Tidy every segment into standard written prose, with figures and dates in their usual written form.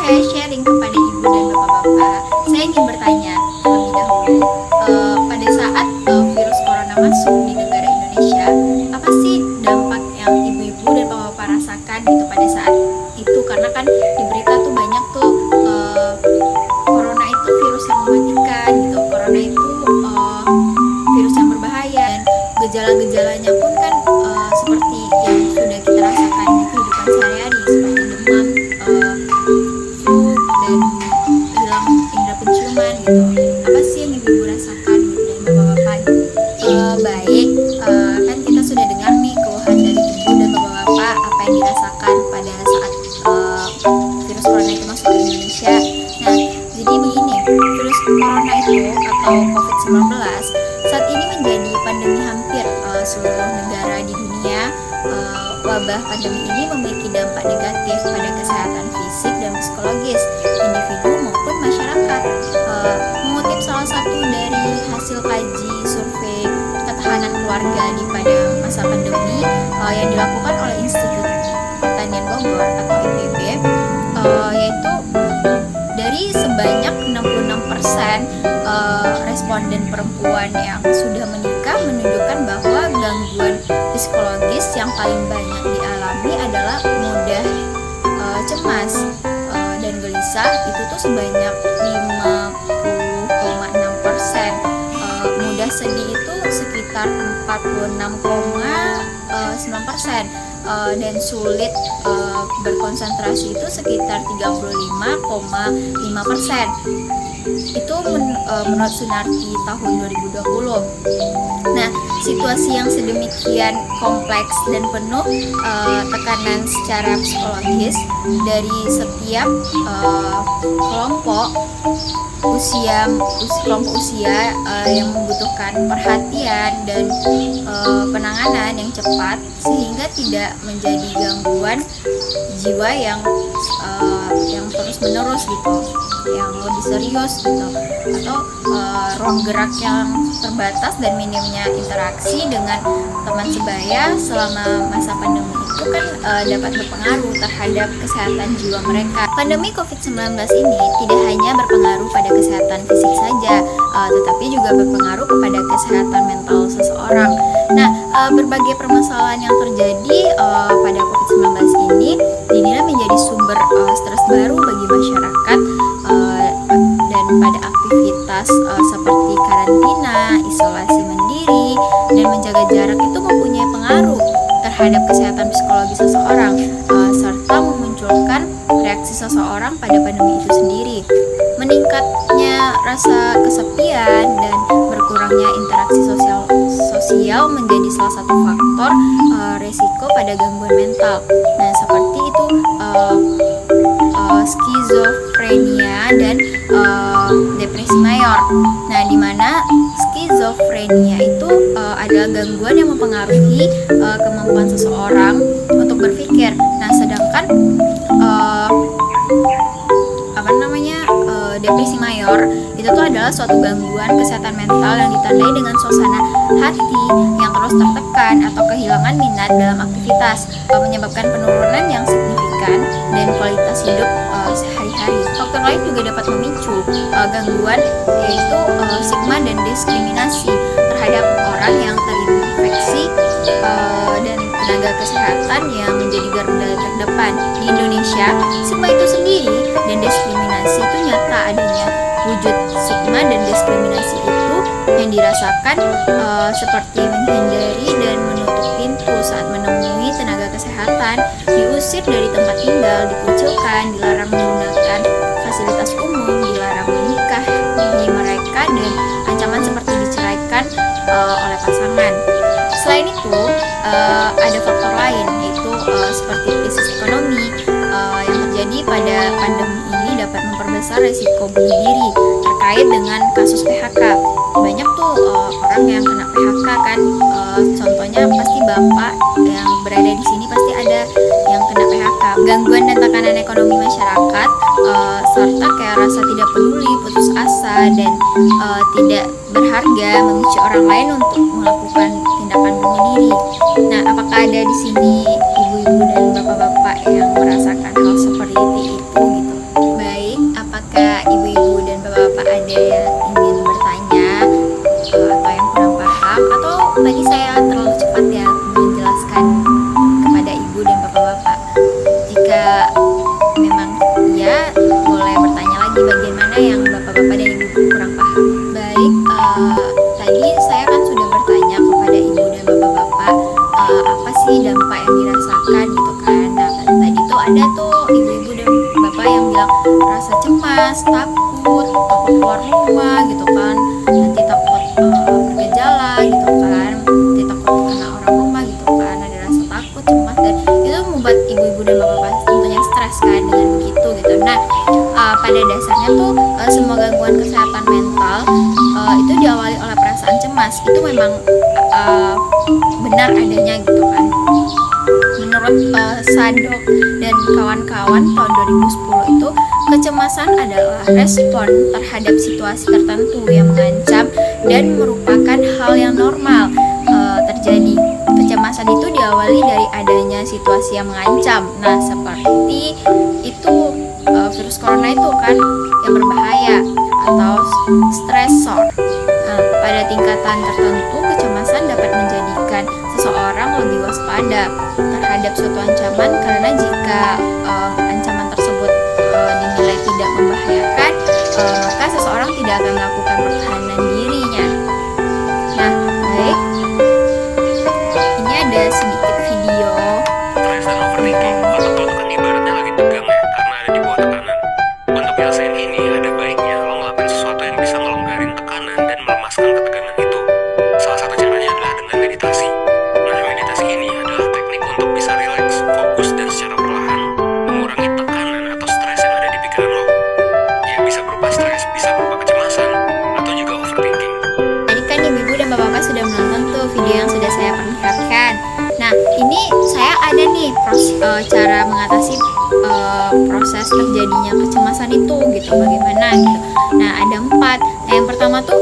saya sharing kepada ibu dan bapak-bapak, saya ingin bertanya terlebih dahulu, pada saat virus corona masuk di negara Indonesia, apa sih dampak yang ibu-ibu dan bapak-bapak rasakan gitu pada saat itu? Karena kan di berita tuh banyak tuh corona itu virus yang mematikan gitu, corona itu virus yang berbahaya, dan gejala-gejalanya pun kan seperti yang sudah kita rasakan di kehidupan sehari-hari, seperti demam, flu, dan hilang indera penciuman gitu. Apa sih yang ibu rasakan gitu, dan bapak-bapak gitu? Baik, kan kita sudah dengar nih keluhan dari ibu dan bapak-bapak apa yang dirasakan pada saat virus corona itu masuk ke Indonesia. Nah, jadi begini, virus corona itu atau COVID-19 saat ini menjadi pandemi hampir seluruh negara di dunia. Wabah pandemi ini memiliki dampak negatif pada kesehatan fisik dan psikologis individu maupun masyarakat. Mengutip salah satu dari hasil kaji survei ketahanan keluarga di pada masa pandemi yang dilakukan oleh Institut Pertanian Bogor atau IPB, yaitu dari sebanyak 66% responden perempuan yang sudah menikah menunjukkan bahwa gangguan psikologis yang paling banyak dialami adalah mudah cemas dan gelisah, itu tuh sebanyak 50,6%. Mudah sedih itu sekitar 46,9%, dan sulit berkonsentrasi itu sekitar 35,5%. Itu menurut Sunarti tahun 2020. Nah, situasi yang sedemikian kompleks dan penuh tekanan secara psikologis dari setiap kelompok usia yang membutuhkan perhatian dan penanganan yang cepat, sehingga tidak menjadi gangguan jiwa yang terus menerus gitu, yang lebih serius gitu, atau ruang gerak yang terbatas dan minimnya interaksi dengan teman sebaya selama masa pandemi itu kan dapat berpengaruh terhadap kesehatan jiwa mereka. Pandemi COVID-19 ini tidak hanya berpengaruh pada kesehatan fisik saja, tetapi juga berpengaruh kepada kesehatan mental seseorang. Nah, berbagai permasalahan yang terjadi pada COVID-19 ini dinilai menjadi sumber stres baru bagi masyarakat, dan pada aktivitas seperti karantina, isolasi mandiri, dan menjaga jarak itu mempunyai pengaruh terhadap kesehatan psikologi seseorang, serta memunculkan reaksi seseorang pada pandemi itu sendiri. Meningkatnya rasa kesepian dan berkurangnya interaksi sosial menjadi salah satu faktor resiko pada gangguan mental. Nah, seperti itu skizofrenia dan depresi mayor. Nah, di mana skizofrenia itu adalah gangguan yang mempengaruhi kemampuan seseorang untuk berpikir. Nah, sedangkan depresi mayor itu tuh adalah suatu gangguan kesehatan mental yang ditandai dengan suasana hati yang terus tertekan atau kehilangan minat dalam aktivitas, menyebabkan penurunan yang signifikan dan kualitas hidup sehari-hari. Faktor lain juga dapat memicu gangguan, yaitu stigma dan diskriminasi terhadap orang yang terinfeksi dan tenaga kesehatan yang menjadi garda terdepan. Di Indonesia, stigma itu sendiri dan diskriminasi itu nyata adanya. Wujud stigma dan diskriminasi itu yang dirasakan seperti menghindari dan menutup pintu saat menemui tenaga kesehatan, diusir dari tempat tinggal, dikucilkan, dilarang menggunakan fasilitas umum, dilarang menikahi mereka, dan ancaman seperti diceraikan oleh pasangan. Selain itu, ada faktor lain, yaitu seperti krisis ekonomi yang terjadi pada pandemi ini dapat memperbesar resiko bunuh diri terkait dengan kasus PHK. Banyak tuh orang yang kena PHK kan, contohnya pasti bapak yang berada di sini pasti ada yang kena PHK. Gangguan dan tekanan ekonomi masyarakat, serta kayak rasa tidak peduli, putus asa, dan tidak berharga memicu orang lain untuk melakukan tindakan bunuh diri. Nah, apakah ada di sini ibu-ibu dan bapak-bapak yang merasakan hal seperti itu gitu? rasa cemas, takut keluar rumah gitu kan, nanti takut bergejala gitu kan, nanti takut kena orang rumah gitu kan, ada rasa takut, cemas, dan itu membuat ibu-ibu dan bapak-bapak tentunya stres kan dengan begitu gitu. Nah, pada dasarnya tuh semua gangguan kesehatan mental itu diawali oleh perasaan cemas. Itu memang benar adanya gitu kan. Menurut Sadok dan kawan-kawan tahun 2010 itu, kecemasan adalah respon terhadap situasi tertentu yang mengancam dan merupakan hal yang normal terjadi. Kecemasan itu diawali dari adanya situasi yang mengancam. Nah, seperti itu virus corona itu kan yang berbahaya atau stresor. Nah, pada tingkatan tertentu, kecemasan dapat menjadikan seseorang lebih waspada terhadap suatu ancaman, karena jika ancaman tersebut dinilai tidak membahayakan, maka seseorang tidak akan melakukan pertahanan dirinya. Nah, baik, ini ada sedikit video. Stres dan overthinking, otak lo tuh kan ibaratnya lagi tegang ya, karena ada di bawah tekanan. Untuk nyelesain ini, ada baiknya lo ngelakuin sesuatu yang bisa ngelonggarin tekanan dan melemaskan ketegangan itu. Salah satu caranya adalah dengan meditasi. Nah, meditasi ini adalah teknik untuk bisa rileks, fokus, dan secara perlahan mengurangi tekanan atau stres yang ada di pikiran lo. Ya, bisa berupa stres, bisa berupa kecemasan, atau juga overthinking. Tadi kan ibu-ibu dan bapak-bapak sudah menonton tuh video yang sudah saya perlihatkan. Nah, ini saya ada nih cara mengatasi proses terjadinya kecemasan itu gitu, bagaimana gitu. Nah, ada 4. Nah, yang pertama tuh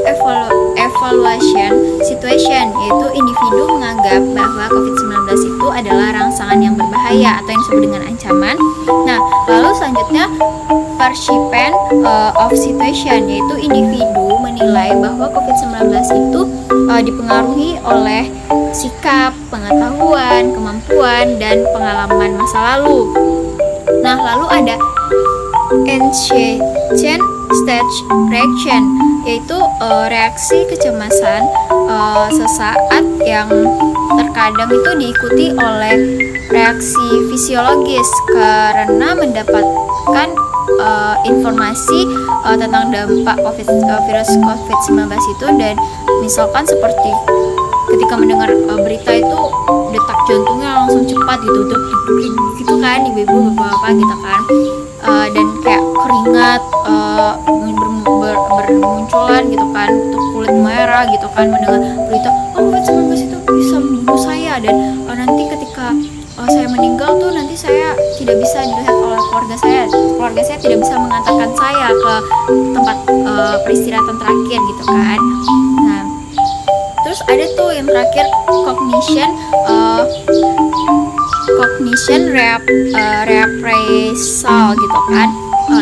evaluation situation, yaitu individu menganggap bahwa COVID-19 itu adalah rangsangan yang berbahaya atau yang disebut dengan ancaman. Nah, lalu selanjutnya perception of situation, yaitu individu menilai bahwa COVID-19 itu dipengaruhi oleh sikap, pengetahuan, kemampuan, dan pengalaman masa lalu. Nah, lalu ada anxiety stage reaction, yaitu reaksi kecemasan sesaat yang terkadang itu diikuti oleh reaksi fisiologis karena mendapatkan informasi tentang dampak virus COVID-19 itu, dan misalkan seperti ketika mendengar berita itu detak jantungnya langsung cepat gitu, gitu kan ibu-ibu bapak-bapak gitu kan, dan kayak keringat bermunculan gitu kan, tuh kulit merah gitu kan mendengar berita COVID-19 itu bisa membunuh saya, dan nanti ketika saya meninggal tuh nanti saya tidak bisa dilihat oleh keluarga saya tidak bisa mengantarkan saya ke tempat peristirahatan terakhir gitu kan. Nah, terus ada tuh yang terakhir cognition reappraisal gitu kan.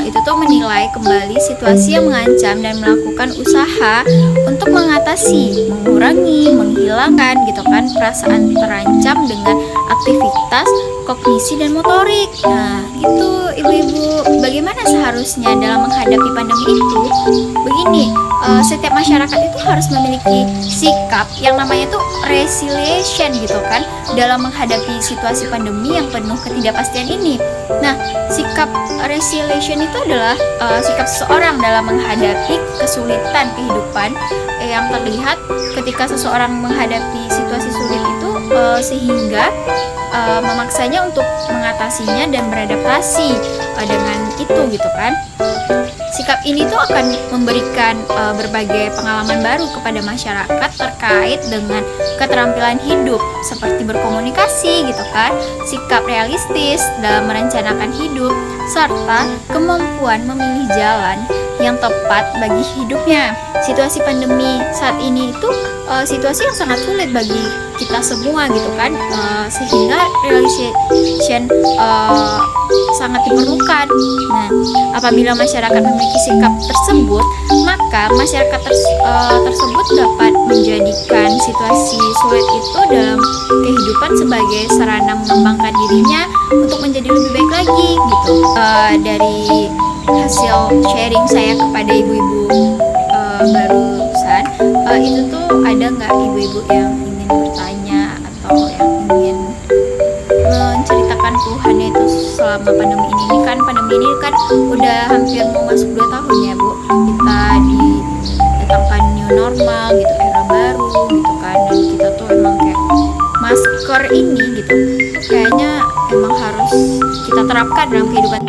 Itu tuh menilai kembali situasi yang mengancam dan melakukan usaha untuk mengatasi, mengurangi, menghilangkan gitu kan perasaan terancam dengan aktivitas kognisi dan motorik. Nah, itu ibu-ibu, bagaimana seharusnya dalam menghadapi pandemi itu? Begini, setiap masyarakat itu harus memiliki sikap yang namanya tuh resilience gitu kan, dalam menghadapi situasi pandemi yang penuh ketidakpastian ini. Nah, sikap resilience itu adalah sikap seseorang dalam menghadapi kesulitan kehidupan yang terlihat ketika seseorang menghadapi situasi sulit itu, sehingga memaksanya untuk mengatasinya dan beradaptasi dengan itu gitu kan. Sikap ini tuh akan memberikan berbagai pengalaman baru kepada masyarakat terkait dengan keterampilan hidup seperti berkomunikasi gitu kan, sikap realistis dalam merencanakan hidup, serta kemampuan memilih jalan yang tepat bagi hidupnya. Situasi pandemi saat ini itu situasi yang sangat sulit bagi kita semua gitu kan, sehingga realization sangat diperlukan. Nah, apabila masyarakat memiliki sikap tersebut, maka masyarakat tersebut dapat menjadikan situasi sulit itu dalam kehidupan sebagai sarana mengembangkan dirinya untuk menjadi lebih baik lagi gitu. Dari hasil sharing saya kepada ibu-ibu barusan, itu tuh ada nggak ibu-ibu yang ingin bertanya atau yang ingin menceritakan keluhannya itu selama pandemi ini? Kan pandemi ini kan udah hampir mau masuk 2 tahun ya Bu, kita didatangkan new normal gitu, era baru gitu kan, dan kita tuh emang kayak masker ini gitu kayaknya emang harus kita terapkan dalam kehidupan.